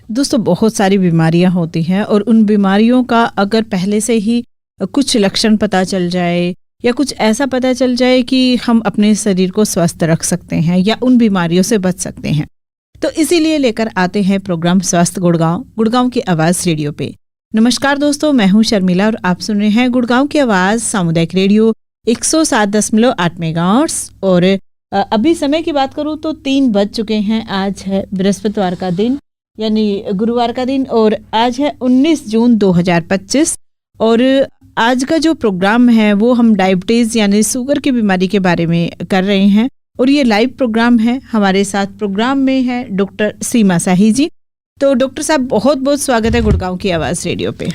दोस्तों बहुत सारी बीमारियां होती हैं और उन बीमारियों का अगर पहले से ही कुछ लक्षण पता चल जाए या कुछ ऐसा पता चल जाए कि हम अपने शरीर को स्वस्थ रख सकते हैं या उन बीमारियों से बच सकते हैं, तो इसीलिए लेकर आते हैं प्रोग्राम स्वस्थ गुड़गांव की आवाज़ रेडियो पे। नमस्कार दोस्तों, मैं हूं शर्मिला और आप सुन रहे हैं गुड़गांव की आवाज़ सामुदायिक रेडियो 107.8 मेगाहर्ट्ज़। और अभी समय की बात करूं तो 3 बज चुके हैं। आज है बृहस्पतिवार का दिन यानी गुरुवार का दिन और आज है 19 जून 2025। और आज का जो प्रोग्राम है वो हम डायबिटीज़ यानी शुगर की बीमारी के बारे में कर रहे हैं और ये लाइव प्रोग्राम है। हमारे साथ प्रोग्राम में है डॉक्टर सीमा शाही जी। तो डॉक्टर साहब बहुत बहुत स्वागत है गुड़गांव की आवाज़ रेडियो पे।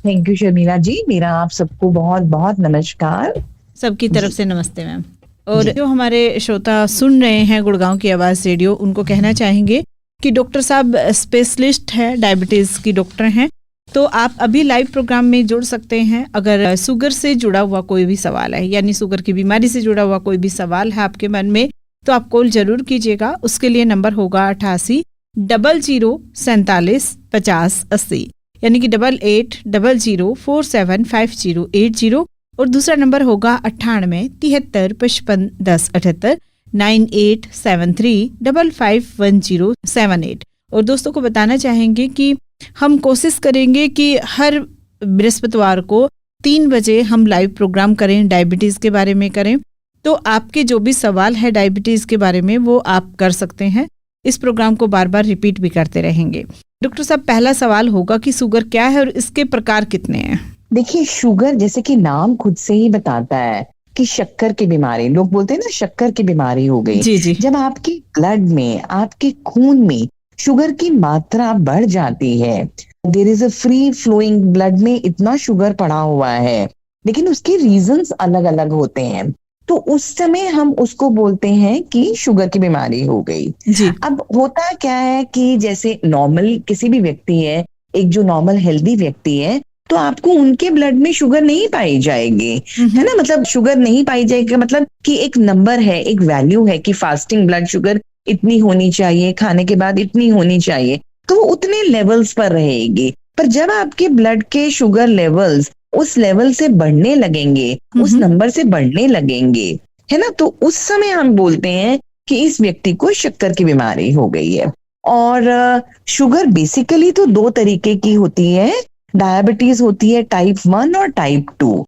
थैंक यू शर्मिला जी, मेरा आप सबको बहुत बहुत नमस्कार। सबकी तरफ से नमस्ते मैम। और जो हमारे श्रोता सुन रहे हैं गुड़गांव की आवाज़ रेडियो, उनको कहना चाहेंगे कि डॉक्टर साहब स्पेशलिस्ट है, डायबिटीज़ की डॉक्टर हैं। तो आप अभी लाइव प्रोग्राम में जुड़ सकते हैं अगर शुगर से जुड़ा हुआ कोई भी सवाल है, यानी शुगर की बीमारी से जुड़ा हुआ कोई भी सवाल है आपके मन में, तो आप कॉल जरूर कीजिएगा। उसके लिए नंबर होगा 8800475080 यानी कि 8800475080 और दूसरा नंबर होगा 9873551078 9873551078। और दोस्तों को बताना चाहेंगे कि हम कोशिश करेंगे कि हर बृहस्पतिवार को 3 बजे हम लाइव प्रोग्राम करें, डायबिटीज़ के बारे में करें। तो आपके जो भी सवाल है डायबिटीज़ के बारे में वो आप कर सकते हैं। इस प्रोग्राम को बार बार रिपीट भी करते रहेंगे। डॉक्टर साहब, पहला सवाल होगा कि शुगर क्या है और इसके प्रकार कितने हैं? देखिए, शुगर जैसे कि नाम खुद से ही बताता है कि शक्कर की बीमारी, लोग बोलते हैं ना शक्कर की बीमारी हो गई। जी जी। जब आपके ब्लड में, आपके खून में शुगर की मात्रा बढ़ जाती है, there is a free flowing blood में इतना शुगर पड़ा हुआ है, लेकिन उसके रीजंस अलग अलग होते हैं। तो उस समय हम उसको बोलते हैं कि शुगर की बीमारी हो गई जी। अब होता क्या है कि जैसे नॉर्मल किसी भी व्यक्ति है, एक जो नॉर्मल हेल्दी व्यक्ति है, तो आपको उनके ब्लड में शुगर नहीं पाई जाएगी, है ना। मतलब शुगर नहीं पाई जाएगी मतलब कि एक नंबर है, एक वैल्यू है कि फास्टिंग ब्लड शुगर इतनी होनी चाहिए, खाने के बाद इतनी होनी चाहिए, तो वो उतने लेवल्स पर रहेगी। पर जब आपके ब्लड के शुगर लेवल्स उस लेवल से बढ़ने लगेंगे, उस नंबर से बढ़ने लगेंगे, है ना, तो उस समय हम बोलते हैं कि इस व्यक्ति को शक्कर की बीमारी हो गई है। और शुगर बेसिकली तो 2 तरीके की होती है, डायबिटीज होती है टाइप 1 और टाइप 2,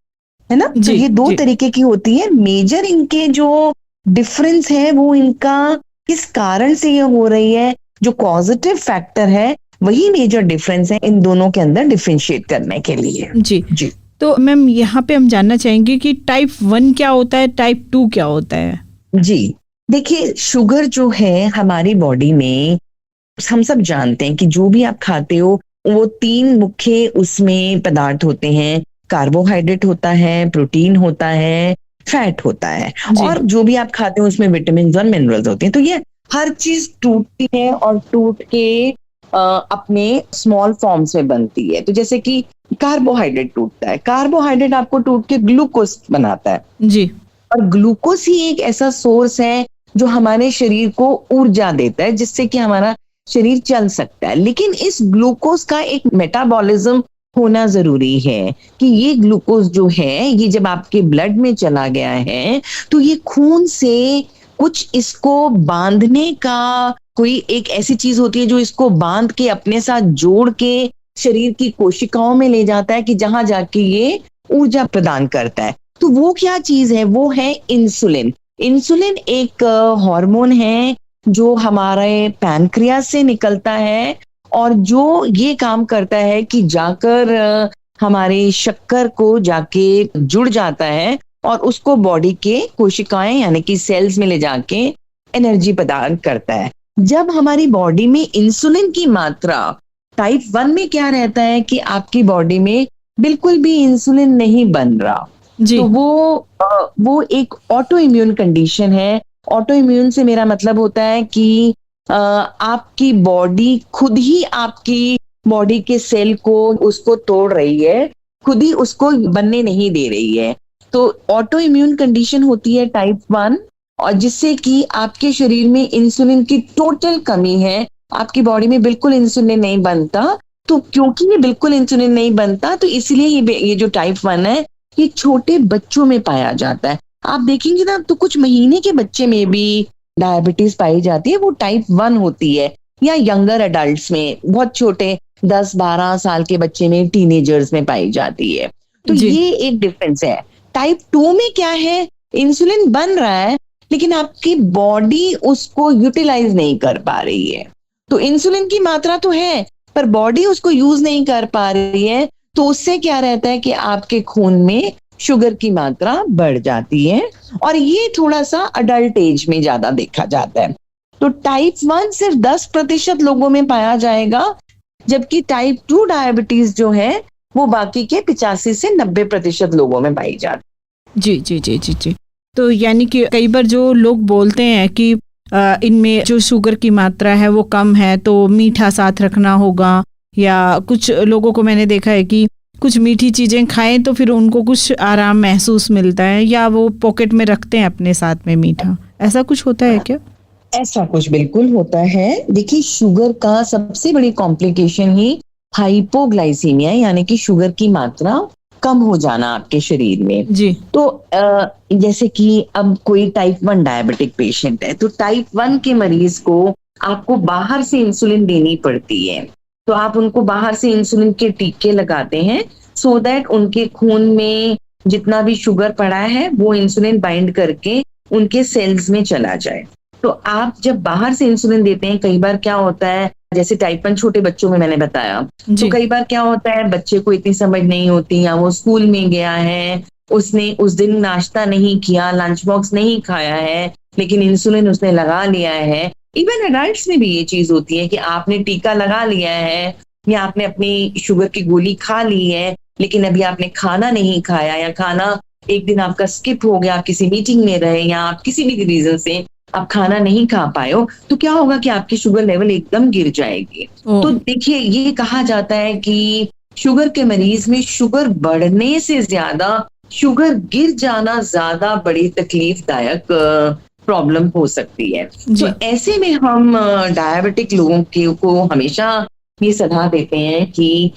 है ना। तो ये 2 तरीके की होती है। मेजर इनके जो डिफरेंस है वो इनका किस कारण से ये हो रही है, जो पॉजिटिव फैक्टर है वही मेजर डिफरेंस है इन दोनों के अंदर डिफरेंशिएट करने के लिए। जी जी। तो मैम यहाँ पे हम जानना चाहेंगे कि टाइप 1 क्या होता है, टाइप 2 क्या होता है? जी देखिए, शुगर जो है हमारी बॉडी में, हम सब जानते हैं कि जो भी आप खाते हो वो 3 मुख्य उसमें पदार्थ होते हैं। कार्बोहाइड्रेट होता है, प्रोटीन होता है, फैट होता है, और जो भी आप खाते हो उसमें विटामिन और मिनरल्स होते हैं। तो ये हर चीज टूटती है और टूट के अपने स्मॉल फॉर्म्स में बनती है। तो जैसे कि कार्बोहाइड्रेट टूटता है, कार्बोहाइड्रेट आपको टूट के ग्लूकोज बनाता है जी। और ग्लूकोज ही एक ऐसा सोर्स है जो हमारे शरीर को ऊर्जा देता है, जिससे कि हमारा शरीर चल सकता है। लेकिन इस ग्लूकोज का एक मेटाबॉलिज्म होना जरूरी है कि ये ग्लूकोज जो है ये जब आपके ब्लड में चला गया है तो ये खून से कुछ इसको बांधने का कोई एक ऐसी चीज होती है जो इसको बांध के अपने साथ जोड़ के शरीर की कोशिकाओं में ले जाता है कि जहां जाके ये ऊर्जा प्रदान करता है। तो वो क्या चीज है, वो है इंसुलिन। इंसुलिन एक हार्मोन है जो हमारे पैनक्रियास से निकलता है और जो ये काम करता है कि जाकर हमारे शक्कर को जाके जुड़ जाता है और उसको बॉडी के कोशिकाएं यानी कि सेल्स में ले जाके एनर्जी प्रदान करता है। जब हमारी बॉडी में इंसुलिन की मात्रा, टाइप 1 में क्या रहता है कि आपकी बॉडी में बिल्कुल भी इंसुलिन नहीं बन रहा, तो वो एक ऑटो इम्यून कंडीशन है। ऑटो इम्यून से मेरा मतलब होता है कि आपकी बॉडी खुद ही आपकी बॉडी के सेल को उसको तोड़ रही है, खुद ही उसको बनने नहीं दे रही है। तो ऑटो इम्यून कंडीशन होती है टाइप 1, और जिससे कि आपके शरीर में इंसुलिन की टोटल कमी है आपकी बॉडी में बिल्कुल इंसुलिन नहीं बनता। तो क्योंकि ये बिल्कुल इंसुलिन नहीं बनता, तो इसलिए ये जो टाइप 1 है, ये छोटे बच्चों में पाया जाता है। आप देखेंगे ना, तो कुछ महीने के बच्चे में भी डायबिटीज पाई जाती है, वो टाइप 1 होती है। या यंगर एडल्ट्स में, बहुत छोटे 10-12 साल के बच्चे में, टीनेजर्स में पाई जाती है। तो जी। ये एक डिफरेंस है। टाइप 2 में क्या है, इंसुलिन बन रहा है लेकिन आपकी बॉडी उसको यूटिलाइज नहीं कर पा रही है। तो इंसुलिन की मात्रा तो है पर बॉडी उसको यूज नहीं कर पा रही है, तो उससे क्या रहता है कि आपके खून में शुगर की मात्रा बढ़ जाती है, और ये थोड़ा सा अडल्ट एज में ज्यादा देखा जाता है। तो टाइप 1 सिर्फ 10% लोगों में पाया जाएगा, जबकि टाइप 2 डायबिटीज जो है वो बाकी के 85 से 90% लोगों में पाई जाती है। जी जी जी जी जी। तो यानी कि कई बार जो लोग बोलते हैं कि इनमें जो शुगर की मात्रा है वो कम है, तो मीठा साथ रखना होगा, या कुछ लोगों को मैंने देखा है कि कुछ मीठी चीज़ें खाएं तो फिर उनको कुछ आराम महसूस मिलता है, या वो पॉकेट में रखते हैं अपने साथ में मीठा, ऐसा कुछ होता है क्या? ऐसा कुछ बिल्कुल होता है। देखिए, शुगर का सबसे बड़ी कॉम्प्लिकेशन ही हाइपोग्लाइसीमिया, यानी कि शुगर की मात्रा कम हो जाना आपके शरीर में। जी। तो जैसे कि अब कोई टाइप 1 डायबिटिक पेशेंट है, तो टाइप 1 के मरीज को आपको बाहर से इंसुलिन देनी पड़ती है। तो आप उनको बाहर से इंसुलिन के टीके लगाते हैं, सो दैट उनके खून में जितना भी शुगर पड़ा है वो इंसुलिन बाइंड करके उनके सेल्स में चला जाए। तो आप जब बाहर से इंसुलिन देते हैं, कई बार क्या होता है, जैसे टाइप 1 छोटे बच्चों में मैंने बताया, तो कई बार क्या होता है, बच्चे को इतनी समझ नहीं होती, या वो स्कूल में गया है, उसने उस दिन नाश्ता नहीं किया, लंच बॉक्स नहीं खाया है, लेकिन इंसुलिन उसने लगा लिया है। इवन एडल्ट्स में भी ये चीज होती है कि आपने टीका लगा लिया है, या आपने अपनी शुगर की गोली खा ली है, लेकिन अभी आपने खाना नहीं खाया, या खाना एक दिन आपका स्किप हो गया, आप किसी मीटिंग में रहे, या आप किसी भी रीजन से आप खाना नहीं खा पाए हो, तो क्या होगा कि आपकी शुगर लेवल एकदम गिर जाएगी। तो देखिए, ये कहा जाता है कि शुगर के मरीज में शुगर बढ़ने से ज्यादा शुगर गिर जाना ज्यादा बड़ी तकलीफदायक प्रॉब्लम हो सकती है। तो ऐसे में हम डायबिटिक लोगों को हमेशा ये सलाह देते हैं कि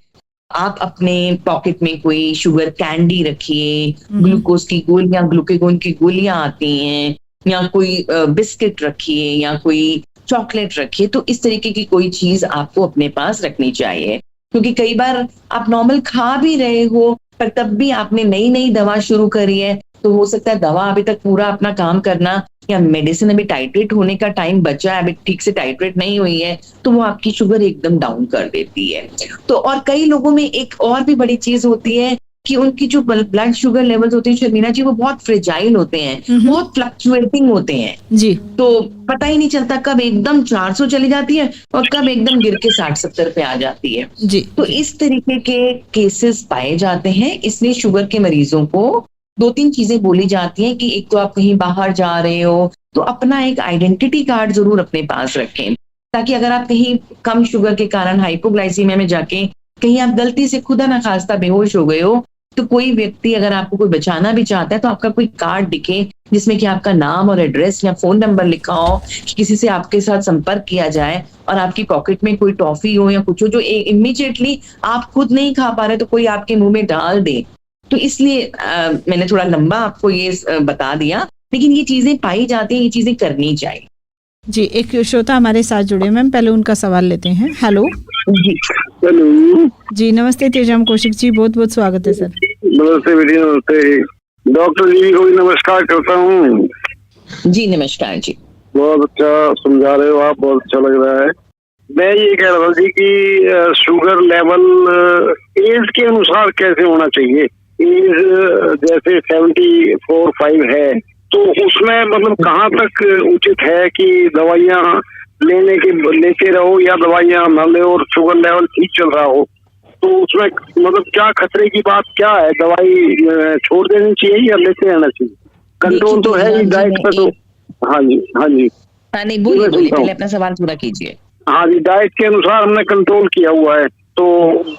आप अपने पॉकेट में कोई शुगर कैंडी रखिए, ग्लूकोज की गोलियां, ग्लूकेगोन की गोलियां आती हैं, या कोई बिस्किट रखिए, या कोई चॉकलेट रखिए। तो इस तरीके की कोई चीज आपको अपने पास रखनी चाहिए, क्योंकि कई बार आप नॉर्मल खा भी रहे हो पर तब भी आपने नई नई दवा शुरू करी है, तो हो सकता है दवा अभी तक पूरा अपना काम करना, या मेडिसिन अभी टाइट्रेट होने का टाइम बचा है, अभी ठीक से टाइट्रेट नहीं हुई है, तो वो आपकी शुगर एकदम डाउन कर देती है। तो और कई लोगों में एक और भी बड़ी चीज होती है कि उनकी जो ब्लड शुगर लेवल्स होते हैं शर्मिला जी, वो बहुत फ्रेजाइल होते हैं, बहुत फ्लक्चुएटिंग होते हैं जी। तो पता ही नहीं चलता कब एकदम 400 चली जाती है और कब एकदम गिर के 60-70 पे आ जाती है जी। तो इस तरीके के केसेस पाए जाते हैं, इसलिए शुगर के मरीजों को 2-3 चीजें बोली जाती हैं कि एक तो आप कहीं बाहर जा रहे हो तो अपना एक आइडेंटिटी कार्ड जरूर अपने पास रखें, ताकि अगर आप कहीं कम शुगर के कारण हाइपोग्लाइसीमिया में जाके कहीं आप गलती से खुदा ना खास्ता बेहोश हो गए हो, तो कोई व्यक्ति अगर आपको कोई बचाना भी चाहता है तो आपका कोई कार्ड दिखे जिसमें कि आपका नाम और एड्रेस या फोन नंबर लिखा हो कि किसी से आपके साथ संपर्क किया जाए, और आपकी पॉकेट में कोई टॉफी हो या कुछ हो जो इमीडिएटली आप खुद नहीं खा पा रहे तो कोई आपके मुंह में डाल दे। तो इसलिए मैंने थोड़ा लंबा आपको ये बता दिया, लेकिन ये चीजें पाई जाती हैं, ये चीजें करनी चाहिए जी। एक श्रोता हमारे साथ जुड़े, मैम पहले उनका सवाल लेते हैं। हेलो जी। हेलो जी, नमस्ते तेजाम कौशिक जी, बहुत बहुत स्वागत है सर। नमस्ते बेटी, नमस्ते डॉक्टर जी को भी नमस्कार करता हूँ। जी नमस्कार जी। बहुत अच्छा समझा रहे हो आप, बहुत अच्छा लग रहा है। मैं ये कह रहा था कि शुगर लेवल एज के अनुसार कैसे होना चाहिए। एज जैसे 74-5 है तो उसमें मतलब कहाँ तक उचित है कि दवाइयाँ लेते रहो या दवाइयाँ न ले और शुगर लेवल ठीक चल रहा हो, तो उसमें मतलब क्या खतरे की बात क्या है, दवाई छोड़ देनी चाहिए या लेते रहना चाहिए? कंट्रोल तो है ही डाइट पे तो। हाँ जी हाँ जी हाँ नहीं बोलिए पहले अपना सवाल पूरा कीजिए। हाँ जी, डाइट के अनुसार हमने कंट्रोल किया हुआ है, तो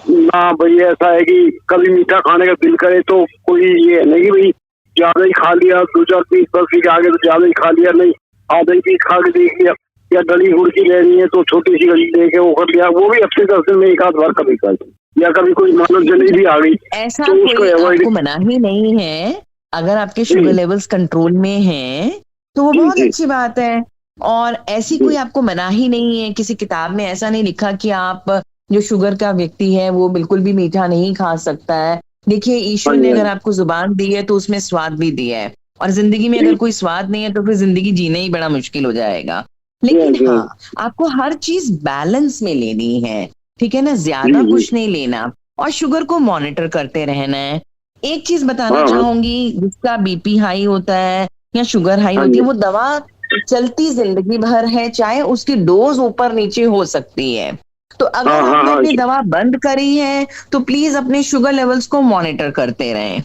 ना भाई ऐसा है कि कभी मीठा खाने का दिल करे तो कोई ये नहीं कि भाई ज्यादा ही खा लिया, 2-4 पीस बस के आगे तो ज्यादा ही खा लिया, नहीं आधा ही पीस खा के देख लिया, या डली गुड़ की लेनी है तो छोटी सी गली लेके वो कर लिया, वो भी हफ्ते 10 दिन में एक आध बार कभी कर, या कभी कोई मानो जलेबी आ गई ऐसा तो उसको कोई अवॉइड। आपको मना ही नहीं है, अगर आपके शुगर लेवल्स कंट्रोल में हैं तो वो बहुत अच्छी बात है। और ऐसी कोई आपको मना ही नहीं है, किसी किताब में ऐसा नहीं लिखा कि आप जो शुगर का व्यक्ति है वो बिल्कुल भी मीठा नहीं खा सकता है। देखिए, ईश्वर ने अगर आपको जुबान दी है तो उसमें स्वाद भी दिया है, और जिंदगी में अगर कोई स्वाद नहीं है तो फिर जिंदगी जीना ही बड़ा मुश्किल हो जाएगा। लेकिन हाँ, आपको हर चीज बैलेंस में लेनी है, ठीक है ना, ज्यादा कुछ नहीं लेना, और शुगर को मॉनिटर करते रहना है। एक चीज बताना चाहूंगी, जिसका बीपी हाई होता है या शुगर हाई होती है, वो दवा चलती जिंदगी भर है, चाहे उसकी डोज ऊपर नीचे हो सकती है। तो अगर आपने अपनी दवा बंद करी है तो प्लीज अपने शुगर लेवल्स को मॉनिटर करते रहें।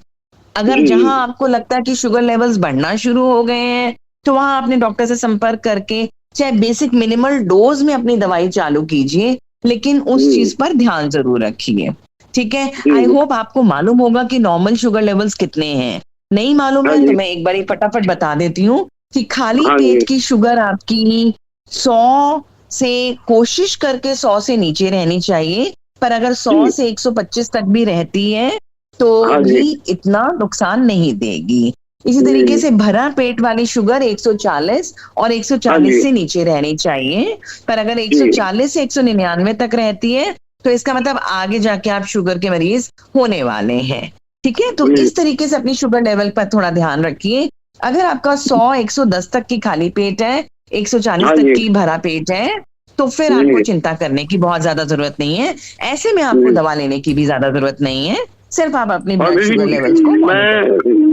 अगर जहां आपको लगता है कि शुगर लेवल्स बढ़ना शुरू हो गए हैं तो वहां अपने डॉक्टर से संपर्क करके चाहे बेसिक मिनिमल डोज में अपनी दवाई चालू कीजिए, लेकिन उस चीज पर ध्यान जरूर रखिए, ठीक है। आई होप आपको मालूम होगा कि नॉर्मल शुगर लेवल्स कितने हैं। नहीं मालूम है तो मैं एक बार फटाफट बता देती हूँ कि खाली पेट की शुगर आपकी 100 से, कोशिश करके 100 से नीचे रहनी चाहिए, पर अगर 100 से 125 तक भी रहती है तो भी इतना नुकसान नहीं देगी। इसी तरीके से भरा पेट वाली शुगर 140 और 140 से नीचे रहनी चाहिए, पर अगर 140 से 199 तक रहती है तो इसका मतलब आगे जाके आप शुगर के मरीज होने वाले हैं, ठीक है। तो इस तरीके से अपनी शुगर लेवल पर थोड़ा ध्यान रखिए। अगर आपका 100-110 तक की खाली पेट है, 140 तक की भरा पेट है, तो फिर आपको चिंता करने की बहुत ज्यादा जरूरत नहीं है। ऐसे में आपको दवा लेने की भी ज्यादा जरूरत नहीं है, सिर्फ आप अपने ब्लड शुगर लेवल्स को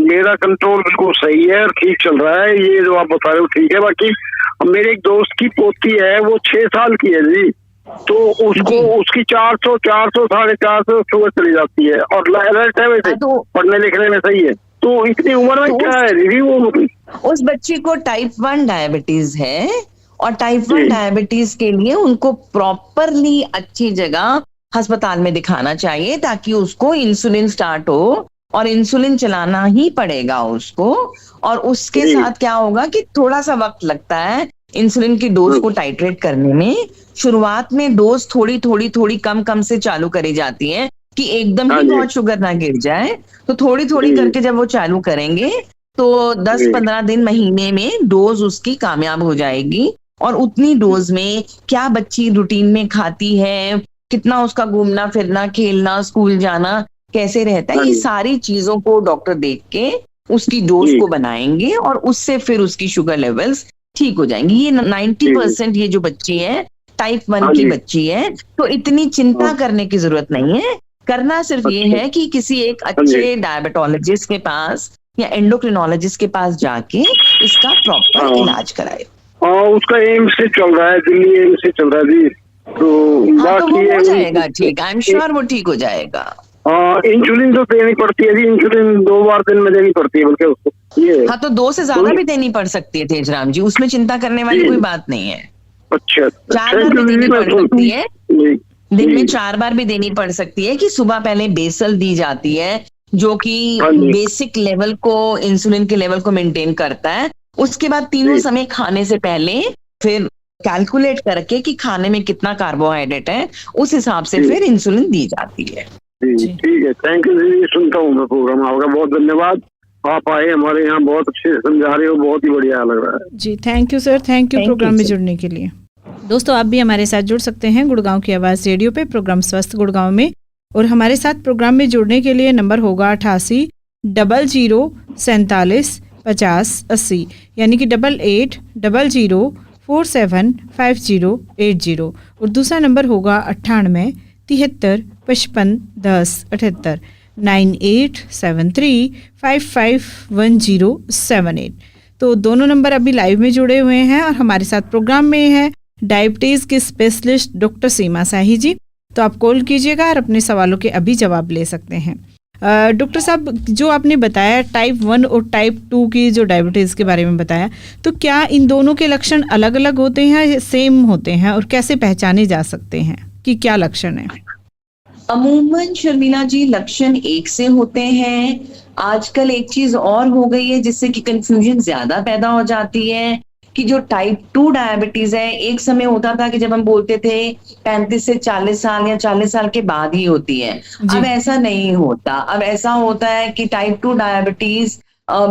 मेरा कंट्रोल बिल्कुल सही है और ठीक चल रहा है, ये जो आप बता रहे हो ठीक है। बाकी मेरे एक दोस्त की पोती है, वो 6 साल की है जी, तो उसको उसकी 400 450 शुगर चली जाती है, और अलर्ट है वैसे, तो पढ़ने लिखने में सही है, तो इतनी उम्र में क्या है दीदी वो? उस बच्ची को टाइप 1 डायबिटीज है, और टाइप 1 डायबिटीज के लिए उनको प्रॉपरली अच्छी जगह अस्पताल में दिखाना चाहिए, ताकि उसको इंसुलिन स्टार्ट हो, और इंसुलिन चलाना ही पड़ेगा उसको। और उसके साथ क्या होगा कि थोड़ा सा वक्त लगता है इंसुलिन की डोज को टाइट्रेट करने में। शुरुआत में डोज थोड़ी कम से चालू करी जाती है कि एकदम ही बहुत शुगर ना गिर जाए, तो थोड़ी करके जब वो चालू करेंगे तो 10-15 दिन, महीने में डोज उसकी कामयाब हो जाएगी। और उतनी डोज में क्या बच्ची रूटीन में खाती है, कितना उसका घूमना फिरना, खेलना, स्कूल जाना कैसे रहता है, ये सारी चीजों को डॉक्टर देख के उसकी डोज को बनाएंगे, और उससे फिर उसकी शुगर लेवल्स ठीक हो जाएंगी। ये 90% ये जो बच्ची है टाइप 1 की बच्ची है, तो इतनी चिंता करने की जरूरत नहीं है। करना सिर्फ ये है कि किसी एक अच्छे डायबिटोलॉजिस्ट के पास या एंडोक्रिनोलॉजिस्ट के पास जाके इसका प्रॉपर इलाज कराए। उसका एम्स से चल रहा है, दिल्ली एम्स से चल रहा है जी, तो बाकी वो हो जाएगा ठीक, आई एम श्योर वो ठीक हो जाएगा। इंसुलिन तो देनी पड़ती है जी, इंसुलिन 2 बार दिन में देनी पड़ती है बल्कि उसको, ये हाँ, तो 2 से ज्यादा भी देनी पड़ सकती है तेजराम जी, उसमें चिंता करने वाली कोई बात नहीं है। अच्छा, 4 बार भी देनी पड़ सकती है, दिन में 4 बार भी देनी पड़ सकती है। कि सुबह पहले बेसल दी जाती है, जो कि बेसिक लेवल को, इंसुलिन के लेवल को मेंटेन करता है। उसके बाद तीनों समय खाने से पहले फिर कैलकुलेट करके कि खाने में कितना कार्बोहाइड्रेट है, उस हिसाब से फिर इंसुलिन दी जाती है। ठीक है, थैंक यू जी, सुनता हूँ मैं प्रोग्राम आपका, बहुत धन्यवाद। आप आए हमारे यहाँ, बहुत अच्छे से समझा रहे हो, बहुत ही बढ़िया लग रहा है जी। Thank you sir, thank you programme में जुड़ने के लिए। दोस्तों, आप भी हमारे साथ जुड़ सकते हैं गुड़गांव की आवाज़ रेडियो पे, प्रोग्राम स्वस्थ गुड़गांव में, और हमारे साथ प्रोग्राम में जुड़ने के लिए नंबर होगा 88 00 47 50 80, यानी कि 88 00 47 50 80, और दूसरा नंबर होगा 98 73 55 10 78 9873 551078। तो दोनों नंबर अभी लाइव में जुड़े हुए हैं, और हमारे साथ प्रोग्राम में है डायबिटीज़ के स्पेशलिस्ट डॉक्टर सीमा शाही जी। तो आप कॉल कीजिएगा और अपने सवालों के अभी जवाब ले सकते हैं। डॉक्टर साहब, जो आपने बताया टाइप 1 और टाइप 2 की जो डायबिटीज़ के बारे में बताया, तो क्या इन दोनों के लक्षण अलग अलग होते हैं या सेम होते हैं, और कैसे पहचाने जा सकते हैं कि क्या लक्षण है? अमूमन शर्मिला जी लक्षण एक से होते हैं। आजकल एक चीज और हो गई है जिससे कि कंफ्यूजन ज्यादा पैदा हो जाती है कि जो टाइप 2 डायबिटीज है, एक समय होता था कि जब हम बोलते थे 35 से 40 साल या 40 साल के बाद ही होती है। जी। अब ऐसा नहीं होता। अब ऐसा होता है कि टाइप 2 डायबिटीज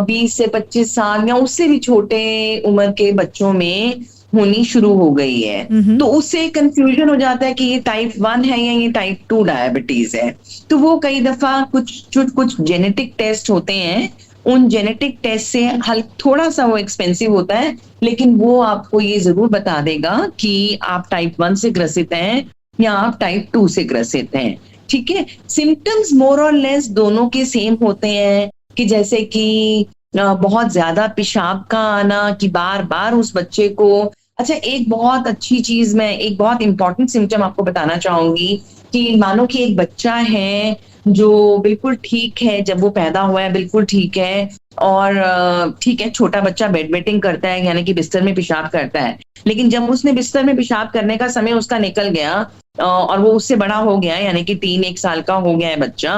20 से 25 साल या उससे भी छोटे उम्र के बच्चों में होनी शुरू हो गई है। तो उससे कंफ्यूजन हो जाता है कि ये टाइप 1 है या ये टाइप 2 डायबिटीज है। तो वो कई दफा कुछ जेनेटिक टेस्ट होते हैं, उन जेनेटिक टेस्ट से हल थोड़ा सा वो एक्सपेंसिव होता है, लेकिन वो आपको ये जरूर बता देगा कि आप टाइप 1 से ग्रसित हैं या आप टाइप 2 से ग्रसित हैं। ठीक है, सिम्टम्स मोर और लेस दोनों के सेम होते हैं, कि जैसे कि बहुत ज्यादा पेशाब का आना, कि बार बार उस बच्चे को। अच्छा, एक बहुत अच्छी चीज, मैं एक बहुत इंपॉर्टेंट सिम्टम आपको बताना चाहूंगी, कि मानो कि एक बच्चा है जो बिल्कुल ठीक है, जब वो पैदा हुआ है बिल्कुल ठीक है, और ठीक है, छोटा बच्चा बेड वेटिंग करता है, यानी कि बिस्तर में पेशाब करता है, लेकिन जब उसने बिस्तर में पेशाब करने का समय उसका निकल गया और वो उससे बड़ा हो गया, यानी कि 1 साल का हो गया है बच्चा,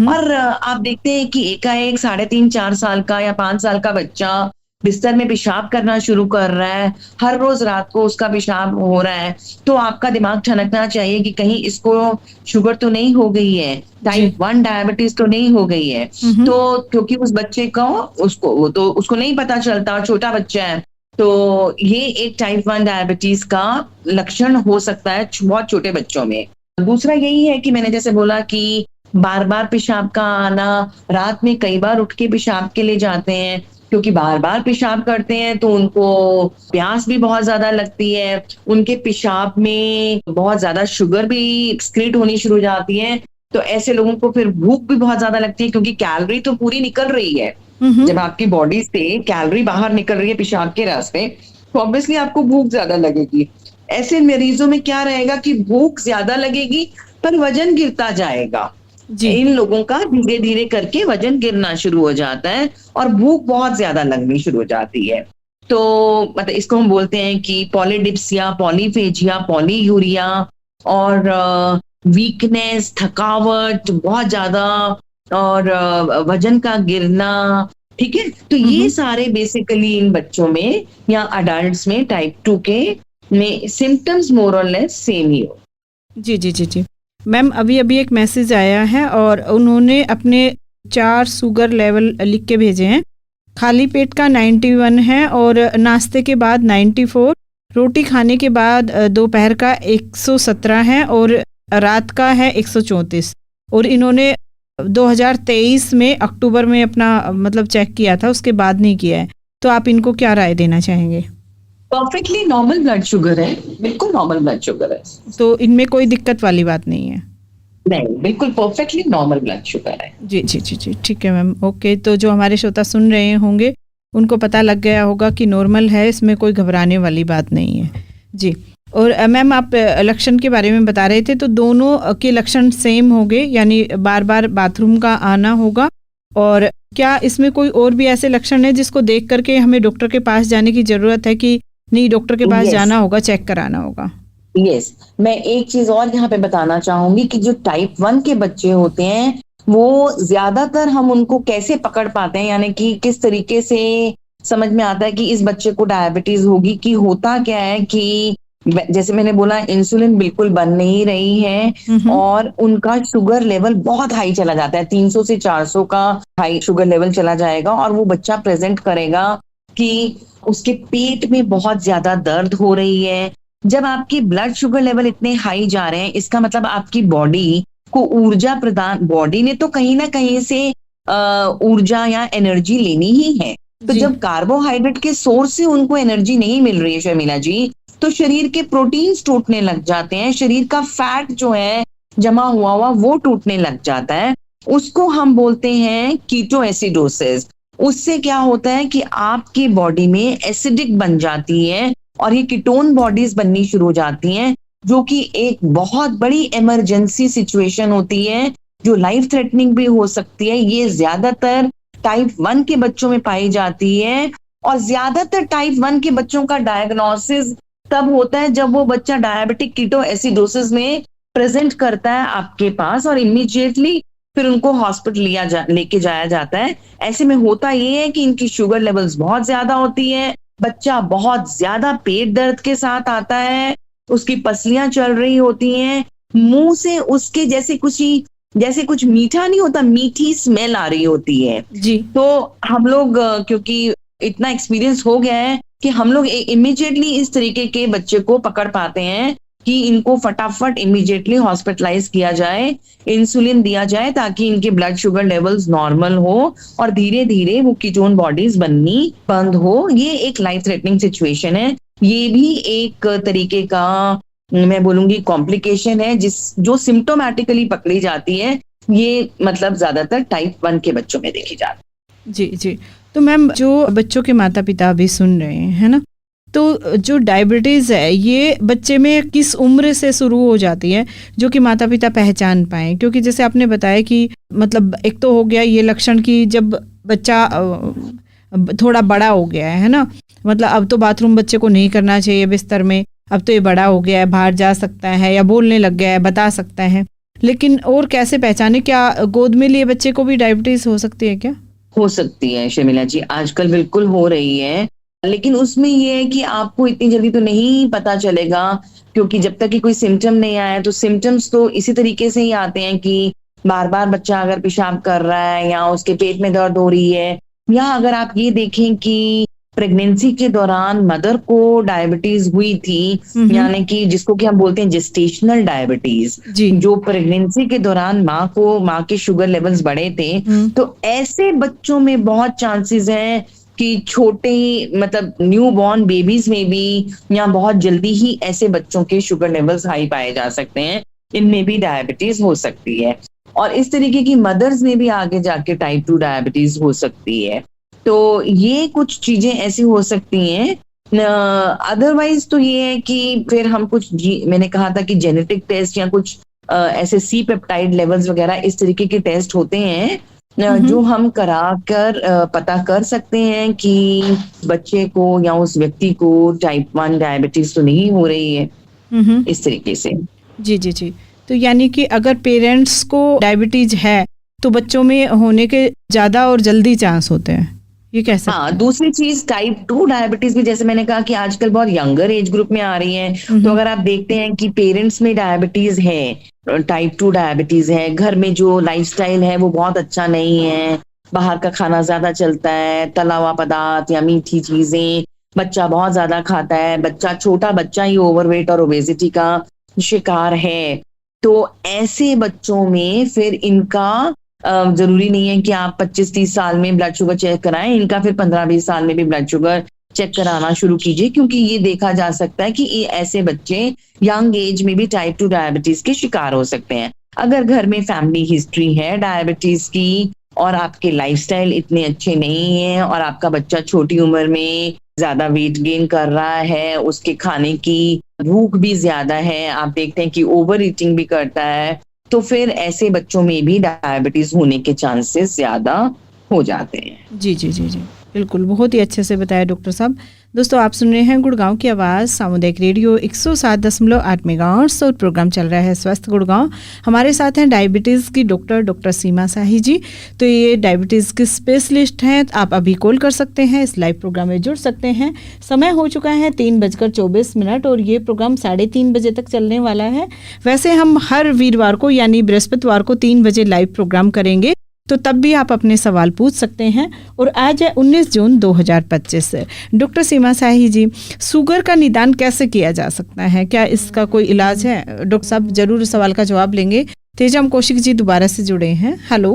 और आप देखते हैं कि एकाएक 3.5-4 साल का या 5 साल का बच्चा बिस्तर में पेशाब करना शुरू कर रहा है, हर रोज रात को उसका पेशाब हो रहा है, तो आपका दिमाग ठनकना चाहिए कि कहीं इसको शुगर तो नहीं हो गई है, टाइप 1 डायबिटीज तो नहीं हो गई है। तो क्योंकि उस बच्चे को उसको नहीं पता चलता, छोटा बच्चा है, तो ये एक टाइप 1 डायबिटीज का लक्षण हो सकता है बहुत छोटे बच्चों में। दूसरा यही है कि मैंने जैसे बोला कि बार बार पेशाब का आना, रात में कई बार उठ के पेशाब के लिए जाते हैं, क्योंकि बार बार पेशाब करते हैं तो उनको प्यास भी बहुत ज्यादा लगती है, उनके पेशाब में बहुत ज्यादा शुगर भी एक्सक्रीट होनी शुरू हो जाती है, तो ऐसे लोगों को फिर भूख भी बहुत ज्यादा लगती है, क्योंकि कैलोरी तो पूरी निकल रही है। जब आपकी बॉडी से कैलोरी बाहर निकल रही है पेशाब के रास्ते, तो ऑब्वियसली आपको भूख ज्यादा लगेगी। ऐसे मरीजों में क्या रहेगा कि भूख ज्यादा लगेगी पर वजन गिरता जाएगा। इन लोगों का धीरे धीरे करके वजन गिरना शुरू हो जाता है और भूख बहुत ज्यादा लगनी शुरू हो जाती है। तो मतलब इसको हम बोलते हैं कि पॉलीडिप्सिया, पॉलीफेजिया, पॉलीयूरिया, और वीकनेस, थकावट बहुत ज्यादा, और वजन का गिरना। ठीक है, तो ये सारे बेसिकली इन बच्चों में या अडल्ट्स में टाइप 2 के में सिम्टम्स मोर और लेस सेम ही हो। जी जी जी जी मैम, अभी अभी एक मैसेज आया है और उन्होंने अपने 4 शुगर लेवल लिख के भेजे हैं। खाली पेट का 91 है और नाश्ते के बाद 94, रोटी खाने के बाद दोपहर का 117 है और रात का है 134। और इन्होंने 2023 में अक्टूबर में अपना मतलब चेक किया था, उसके बाद नहीं किया है। तो आप इनको क्या राय देना चाहेंगे? परफेक्टली नॉर्मल ब्लड शुगर है, बिल्कुल नॉर्मल ब्लड शुगर है, तो इनमें कोई दिक्कत वाली बात नहीं है? नहीं, बिल्कुल परफेक्टली नॉर्मल ब्लड शुगर है। जी जी जी जी ठीक है मैम, ओके। तो जो हमारे श्रोता सुन रहे होंगे उनको पता लग गया होगा कि नॉर्मल है, इसमें कोई घबराने वाली बात नहीं है। जी, और मैम आप लक्षण के बारे में बता रहे थे, तो दोनों के लक्षण सेम होंगे, यानी बार बार बाथरूम का आना होगा, और क्या इसमें कोई और भी ऐसे लक्षण है जिसको देख करके हमें डॉक्टर के पास जाने की जरूरत है कि नहीं, डॉक्टर के पास जाना होगा, चेक कराना होगा? यस, मैं एक चीज और यहाँ पे बताना चाहूंगी कि जो टाइप 1 के बच्चे होते हैं वो ज्यादातर हम उनको कैसे पकड़ पाते हैं, यानी कि किस तरीके से समझ में आता है कि इस बच्चे को डायबिटीज होगी, कि होता क्या है कि जैसे मैंने बोला इंसुलिन बिल्कुल बन नहीं रही है और उनका शुगर लेवल बहुत हाई चला जाता है, 300 से 400 का हाई शुगर लेवल चला जाएगा, और वो बच्चा प्रेजेंट करेगा कि उसके पेट में बहुत ज्यादा दर्द हो रही है। जब आपके ब्लड शुगर लेवल इतने हाई जा रहे हैं, इसका मतलब आपकी बॉडी को ऊर्जा प्रदान, बॉडी ने तो कहीं ना कहीं से ऊर्जा या एनर्जी लेनी ही है। तो जब कार्बोहाइड्रेट के सोर्स से उनको एनर्जी नहीं मिल रही है शर्मिला जी, तो शरीर के प्रोटीन्स टूटने लग जाते हैं, शरीर का फैट जो है जमा हुआ वो टूटने लग जाता है, उसको हम बोलते हैं कीटो एसिडोसिस। उससे क्या होता है कि आपकी बॉडी में एसिडिक बन जाती है और ये कीटोन बॉडीज बननी शुरू हो जाती हैं, जो कि एक बहुत बड़ी इमरजेंसी सिचुएशन होती है, जो लाइफ थ्रेटनिंग भी हो सकती है। ये ज्यादातर टाइप 1 के बच्चों में पाई जाती है, और ज्यादातर टाइप 1 के बच्चों का डायग्नोसिस तब होता है जब वो बच्चा डायबिटिक कीटो एसिडोसिस में प्रेजेंट करता है आपके पास, और इमीडिएटली फिर उनको हॉस्पिटल लेके जाया जाता है। ऐसे में होता ये है कि इनकी शुगर लेवल्स बहुत ज्यादा होती है, बच्चा बहुत ज्यादा पेट दर्द के साथ आता है, उसकी पसलियां चल रही होती हैं, मुंह से उसके जैसे कुछ मीठा नहीं होता, मीठी स्मेल आ रही होती है। जी। तो हम लोग क्योंकि इतना एक्सपीरियंस हो गया है कि हम लोग इमीडिएटली इस तरीके के बच्चे को पकड़ पाते हैं कि इनको फटाफट इमीडिएटली हॉस्पिटलाइज किया जाए, इंसुलिन दिया जाए ताकि इनके ब्लड शुगर लेवल्स नॉर्मल हो और धीरे धीरे वो कीटोन बॉडीज बननी बंद हो। ये एक लाइफ थ्रेटनिंग सिचुएशन है। ये भी एक तरीके का मैं बोलूंगी कॉम्प्लिकेशन है जो सिम्टोमेटिकली पकड़ी जाती है। ये मतलब ज्यादातर टाइप 1 के बच्चों में देखी जाती है। जी जी। तो मैम, जो बच्चों के माता पिता अभी सुन रहे हैं ना, तो जो डायबिटीज़ है ये बच्चे में किस उम्र से शुरू हो जाती है जो कि माता पिता पहचान पाएं? क्योंकि जैसे आपने बताया कि मतलब एक तो हो गया ये लक्षण कि जब बच्चा थोड़ा बड़ा हो गया है ना, मतलब अब तो बाथरूम बच्चे को नहीं करना चाहिए बिस्तर में, अब तो ये बड़ा हो गया है, बाहर जा सकता है या बोलने लग गया है, बता सकता है। लेकिन और कैसे पहचाने? क्या गोद में लिए बच्चे को भी डायबिटीज़ हो सकती है क्या? हो सकती है शर्मिला जी, आजकल बिल्कुल हो रही है, लेकिन उसमें ये है कि आपको इतनी जल्दी तो नहीं पता चलेगा, क्योंकि जब तक कि कोई सिम्टम नहीं आया तो सिम्टम्स तो इसी तरीके से ही आते हैं कि बार बार बच्चा अगर पेशाब कर रहा है या उसके पेट में दर्द हो रही है, या अगर आप ये देखें कि प्रेगनेंसी के दौरान मदर को डायबिटीज हुई थी, यानी कि जिसको कि हम बोलते हैं जेस्टेशनल डायबिटीज, जो प्रेगनेंसी के दौरान माँ के शुगर लेवल्स बढ़े थे, तो ऐसे बच्चों में बहुत चांसेस है कि छोटे मतलब न्यू बॉर्न बेबीज में भी या बहुत जल्दी ही ऐसे बच्चों के शुगर लेवल्स हाई पाए जा सकते हैं, इनमें भी डायबिटीज हो सकती है। और इस तरीके की मदर्स में भी आगे जाके टाइप 2 डायबिटीज हो सकती है। तो ये कुछ चीजें ऐसी हो सकती हैं। अदरवाइज तो ये है कि फिर हम मैंने कहा था कि जेनेटिक टेस्ट या कुछ ऐसे सी पेप्टाइड लेवल्स वगैरह इस तरीके के टेस्ट होते हैं जो हम कराकर पता कर सकते हैं कि बच्चे को या उस व्यक्ति को टाइप 1 डायबिटीज तो नहीं हो रही है, इस तरीके से। जी जी जी। तो यानी कि अगर पेरेंट्स को डायबिटीज है तो बच्चों में होने के ज्यादा और जल्दी चांस होते हैं, ये कैसे? हाँ, दूसरी चीज टाइप 2 डायबिटीज भी जैसे मैंने कहा कि आजकल बहुत यंगर एज ग्रुप में आ रही है। तो अगर आप देखते हैं कि पेरेंट्स में डायबिटीज है, टाइप 2 डायबिटीज है, घर में जो लाइफस्टाइल है वो बहुत अच्छा नहीं है, बाहर का खाना ज्यादा चलता है, तला हुआ पदार्थ या मीठी चीजें बच्चा बहुत ज्यादा खाता है, छोटा बच्चा ही ओवरवेट और ओबेसिटी का शिकार है, तो ऐसे बच्चों में फिर इनका जरूरी नहीं है कि आप 25-30 साल में ब्लड शुगर चेक कराएं, इनका फिर 15-20 साल में भी ब्लड शुगर चेक कराना शुरू कीजिए, क्योंकि ये देखा जा सकता है कि ये ऐसे बच्चे यंग एज में भी टाइप 2 डायबिटीज के शिकार हो सकते हैं। अगर घर में फैमिली हिस्ट्री है डायबिटीज की और आपके लाइफस्टाइल इतने अच्छे नहीं है और आपका बच्चा छोटी उम्र में ज्यादा वेट गेन कर रहा है, उसके खाने की भूख भी ज्यादा है, आप देखते हैं कि ओवर ईटिंग भी करता है, तो फिर ऐसे बच्चों में भी डायबिटीज होने के चांसेस ज्यादा हो जाते हैं। जी जी जी जी, बिल्कुल, बहुत ही अच्छे से बताया डॉक्टर साहब। दोस्तों, आप सुन रहे हैं गुड़गांव की आवाज़ सामुदायिक रेडियो 107.8 मेगाहर्ट्ज़ और प्रोग्राम चल रहा है स्वस्थ गुड़गांव। हमारे साथ हैं डायबिटीज़ की डॉक्टर सीमा शाही जी। तो ये डायबिटीज़ की स्पेशलिस्ट हैं। आप अभी कॉल कर सकते हैं, इस लाइव प्रोग्राम में जुड़ सकते हैं। समय हो चुका है 3:24 और ये प्रोग्राम 3:30 बजे तक चलने वाला है। वैसे हम हर वीरवार को यानी बृहस्पतिवार को 3 बजे लाइव प्रोग्राम करेंगे, तो तब भी आप अपने सवाल पूछ सकते हैं। और आज है 19 जून 2025। डॉक्टर सीमा शाही जी, शुगर का निदान कैसे किया जा सकता है? क्या इसका कोई इलाज है? डॉक्टर साहब जरूर सवाल का जवाब लेंगे। तेजम कौशिक जी दोबारा से जुड़े हैं। हेलो।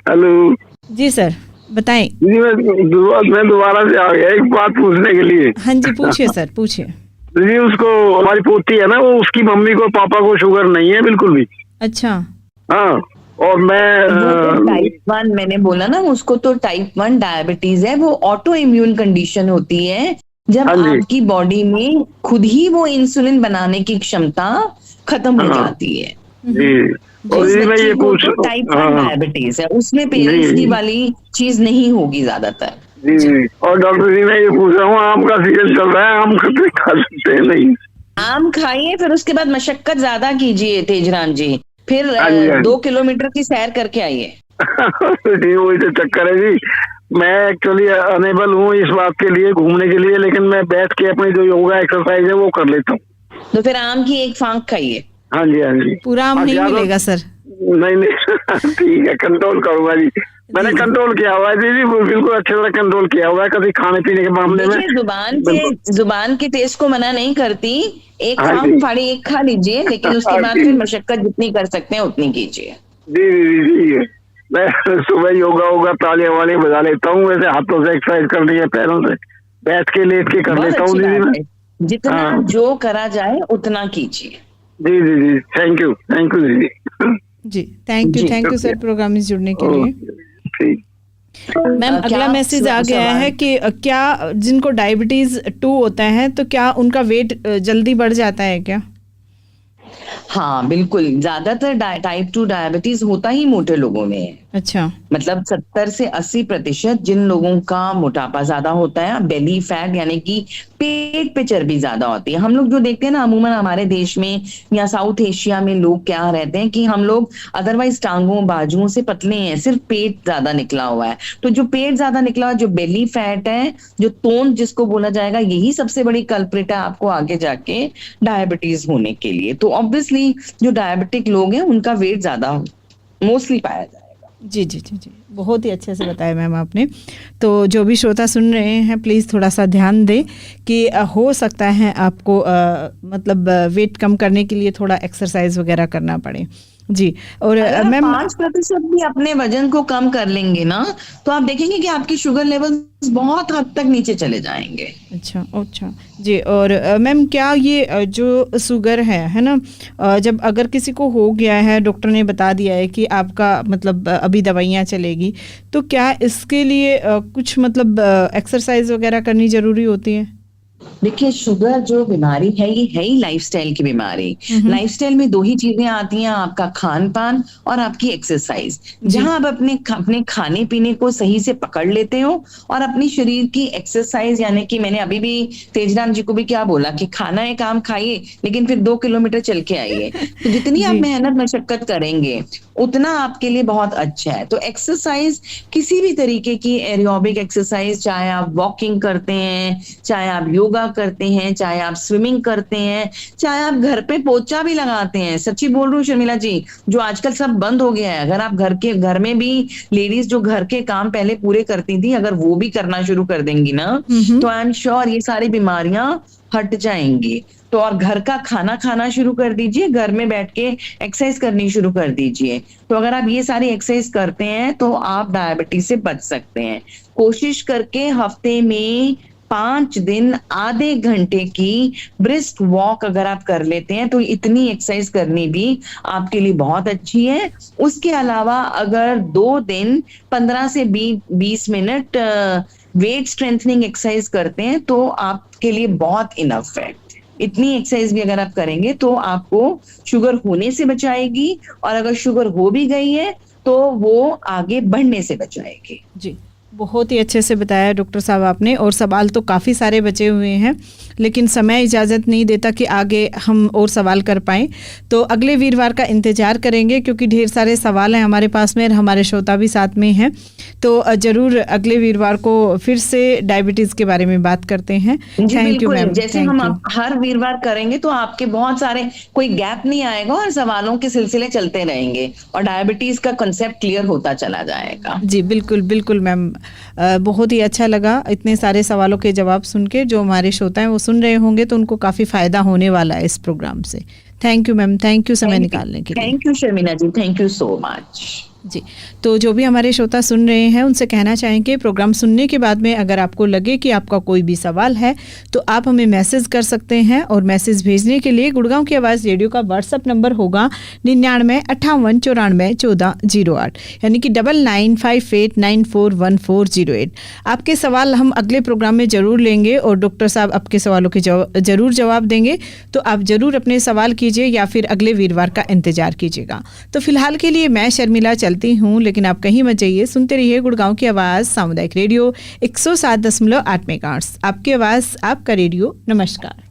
हेलो जी सर, बताएं। जी मैं दोबारा से आ गया एक बात पूछने के लिए। हाँ जी, पूछिए सर, पूछिए। जी, उसको हमारी पोती है ना, वो उसकी मम्मी को पापा को शुगर नहीं है बिल्कुल भी। अच्छा। हाँ, और मैं टाइप 1 मैंने बोला ना, उसको तो टाइप 1 डायबिटीज है, वो ऑटो इम्यून कंडीशन होती है जब आपकी बॉडी में खुद ही वो इंसुलिन बनाने की क्षमता खत्म हो जाती है। जी, और मैं ये पूछ टाइप 1 डायबिटीज है, उसमें पेरेंट्स की वाली चीज नहीं होगी ज्यादातर। जी, और डॉक्टर जी मैं ये पूछ रहा हूँ, आम का सीजन चल रहा है, आम खा सकते हैं नहीं? आम खाइए, फिर उसके बाद मशक्कत ज्यादा कीजिए तेजराम जी, फिर 2 किलोमीटर की सैर करके आइए। वही तो चक्कर है जी, मैं एक्चुअली अनेबल हूँ इस बात के लिए, घूमने के लिए, लेकिन मैं बैठ के अपनी जो योगा एक्सरसाइज है वो कर लेता हूँ। तो फिर आम की एक फांक खाइए। हाँ जी, हाँ जी। पूरा आम नहीं मिलेगा सर। नहीं ठीक है, कंट्रोल करूंगा जी। मैंने कंट्रोल किया हुआ है दीदी, बिल्कुल अच्छे तरह कंट्रोल किया हुआ है कभी खाने पीने के मामले में। जुबान के टेस्ट को मना नहीं करती, एक हाँ आम फाड़ी एक खा लीजिए, लेकिन उसके बाद फिर मशक्कत जितनी कर सकते हैं उतनी कीजिए। जी जी जी, मैं सुबह योगा तालियां वाली बजा लेता हूँ, वैसे हाथों से एक्सरसाइज करनी है, पैरों से बैठ के लेट के कर लेता हूँ दीदी मैं। जितना जो करा जाए उतना कीजिए। जी जी जी, थैंक यू दीदी। जी थैंक यू सर प्रोग्राम में जुड़ने के लिए। मैम अगला मैसेज आ गया है कि क्या जिनको डायबिटीज 2 होता है तो क्या उनका वेट जल्दी बढ़ जाता है क्या? हाँ बिल्कुल, ज्यादातर टाइप 2 डायबिटीज होता ही मोटे लोगों में है। अच्छा, मतलब 70 से 80% जिन लोगों का मोटापा ज्यादा होता है, बेली फैट यानी कि पेट पे चर्बी ज्यादा होती है। हम लोग जो देखते हैं ना अमूमन हमारे देश में या साउथ एशिया में लोग क्या रहते हैं कि हम लोग अदरवाइज टांगों बाजुओं से पतले हैं, सिर्फ पेट ज्यादा निकला हुआ है। तो जो पेट ज्यादा निकला हुआ, जो बेली फैट है, जो तोंद जिसको बोला जाएगा, यही सबसे बड़ी कल्प्रिट है आपको आगे जाके डायबिटीज होने के लिए। तो ऑब्वियसली जो डायबिटिक लोग हैं उनका वेट ज्यादा मोस्टली पाया जाएगा। जी जी जी जी, बहुत ही अच्छे से बताया मैम आपने। तो जो भी श्रोता सुन रहे हैं प्लीज़ थोड़ा सा ध्यान दें कि हो सकता है आपको मतलब वेट कम करने के लिए थोड़ा एक्सरसाइज वगैरह करना पड़े। जी, और मैम 5% भी अपने वजन को कम कर लेंगे ना तो आप देखेंगे कि आपकी शुगर लेवल बहुत हद तक नीचे चले जाएंगे। अच्छा जी। और मैम क्या ये जो शुगर है ना, जब अगर किसी को हो गया है, डॉक्टर ने बता दिया है कि आपका मतलब अभी दवाइयाँ चलेगी, तो क्या इसके लिए कुछ मतलब एक्सरसाइज वगैरह करनी ज़रूरी होती है? देखिए, शुगर जो बीमारी है ये है ही लाइफस्टाइल की बीमारी। लाइफस्टाइल में 2 ही चीजें आती हैं, आपका खान पान और आपकी एक्सरसाइज। जहां आप अपने खाने पीने को सही से पकड़ लेते हो और अपनी शरीर की एक्सरसाइज, यानी कि मैंने अभी भी तेजराम जी को भी क्या बोला कि खाना एक आम खाइए लेकिन फिर 2 किलोमीटर चल के आइए। तो जितनी आप मेहनत मशक्कत करेंगे उतना आपके लिए बहुत अच्छा है। तो एक्सरसाइज किसी भी तरीके की एरोबिक एक्सरसाइज, चाहे आप वॉकिंग करते हैं, चाहे आप योगा करते हैं, चाहे आप स्विमिंग करते हैं, चाहे आप घर पे पोछा भी लगाते हैं। सच्ची बोल रही हूँ शर्मिला जी, जो आजकल सब बंद हो गया है, अगर आप घर में भी लेडीज जो घर के काम पहले पूरे करती थी, अगर वो भी करना शुरू कर देंगी ना तो आई एम श्योर ये सारी बीमारियां हट जाएंगी। तो और घर का खाना खाना शुरू कर दीजिए, घर में बैठ के एक्सरसाइज करनी शुरू कर दीजिए। तो अगर आप ये सारी एक्सरसाइज करते हैं तो आप डायबिटीज से बच सकते हैं। कोशिश करके हफ्ते में 5 दिन आधे घंटे की ब्रिस्क वॉक अगर आप कर लेते हैं तो इतनी एक्सरसाइज करनी भी आपके लिए बहुत अच्छी है। उसके अलावा अगर 2 दिन 15 से 20 मिनट वेट स्ट्रेंथनिंग एक्सरसाइज करते हैं तो आपके लिए बहुत इनफ है। इतनी एक्सरसाइज भी अगर आप करेंगे तो आपको शुगर होने से बचाएगी, और अगर शुगर हो भी गई है तो वो आगे बढ़ने से बचाएगी। जी, बहुत ही अच्छे से बताया डॉक्टर साहब आपने, और सवाल तो काफ़ी सारे बचे हुए हैं लेकिन समय इजाज़त नहीं देता कि आगे हम और सवाल कर पाएँ। तो अगले वीरवार का इंतज़ार करेंगे क्योंकि ढेर सारे सवाल हैं हमारे पास में और हमारे श्रोता भी साथ में हैं। तो ज़रूर अगले वीरवार को फिर से डायबिटीज़ के बारे में बात करते हैं। Thank you ma'am. जैसे हम हर वीरवार करेंगे तो आपके बहुत सारे कोई गैप नहीं आएगा और सवालों के सिलसिले चलते रहेंगे और डायबिटीज़ का कंसेप्ट क्लियर होता चला जाएगा। जी बिल्कुल मैम, बहुत ही अच्छा लगा इतने सारे सवालों के जवाब सुन के। जो हमारे श्रोता हैं वो सुन रहे होंगे तो उनको काफ़ी फ़ायदा होने वाला है इस प्रोग्राम से। Thank you ma'am, thank you समय निकालने के लिए। Thank you Sharmila ji, thank you so much. जी, तो जो भी हमारे श्रोता सुन रहे हैं उनसे कहना चाहेंगे प्रोग्राम सुनने के बाद में अगर आपको लगे कि आपका कोई भी सवाल है तो आप हमें मैसेज कर सकते हैं। और मैसेज भेजने के लिए गुड़गांव की आवाज़ रेडियो का व्हाट्सअप नंबर होगा 9958941408, यानी कि 9958941408। आपके सवाल हम अगले प्रोग्राम में ज़रूर लेंगे और डॉक्टर साहब आपके सवालों के ज़रूर जवाब देंगे। तो आप ज़रूर अपने सवाल कीजिए या फिर अगले वीरवार का इंतज़ार कीजिएगा। तो फिलहाल के लिए मैं शर्मिला चलती हूँ, लेकिन आप कहीं मत जाइए, सुनते रहिए गुड़गांव की आवाज़ सामुदायिक रेडियो 107.8 मेगाहर्ट्ज़। आपकी आवाज़, आपका रेडियो। नमस्कार।